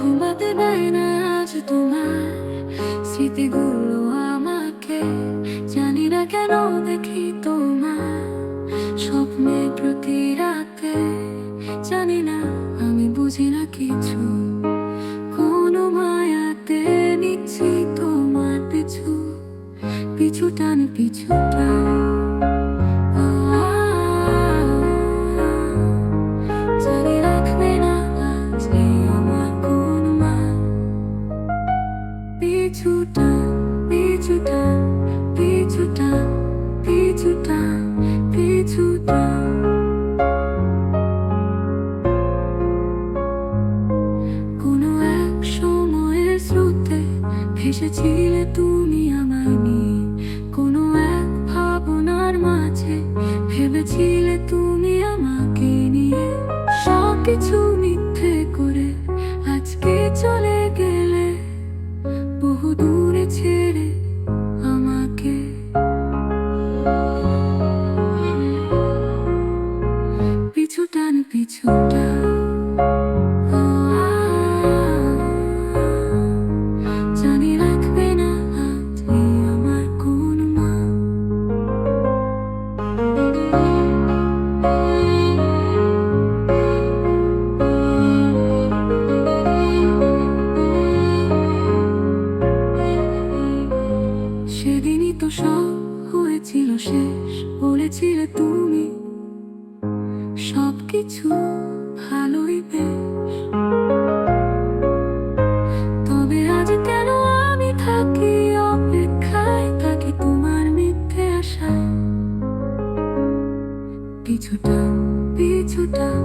ঘুমাতে দেয় না আজ তোমার স্মৃতিগুলো আমাকে। জানি না কেন দেখি তোমার স্বপ্নে প্রতি রাতে। জানি না, আমি বুঝি না কিছু, কোনো মায়াতে নিচ্ছি তোমার পিছু পিছু টান পিছু টান। জানি রাখবে না আজ এই আমার কোন মান। পিছু টান পিছু টান পিছু টান পিছু টান পিছু টান। কোনো এক সময়ের স্রোতে ভেসেছিলে তুমি আমায় নিয়ে। কোনো এক ভাবনার মাঝে ভেবেছিলে তুমি আমাকে নিয়ে। সবকিছু মিথ্যে করে আজকে চলে গেলে বহু দূরে ছেড়ে আমাকে। পিছু টান পিছু টান। জানি রাখবে না আজ এই আমার কোন মান। সেদিনই তো সব হয়েছিল শেষ, বলেছিলে তুমি সবকিছু ভালোই বেশ। তবে আজ কেন আমি থাকি অপেক্ষায়, থাকি তোমার মিথ্যে আশায়। পিছু টান পিছু টান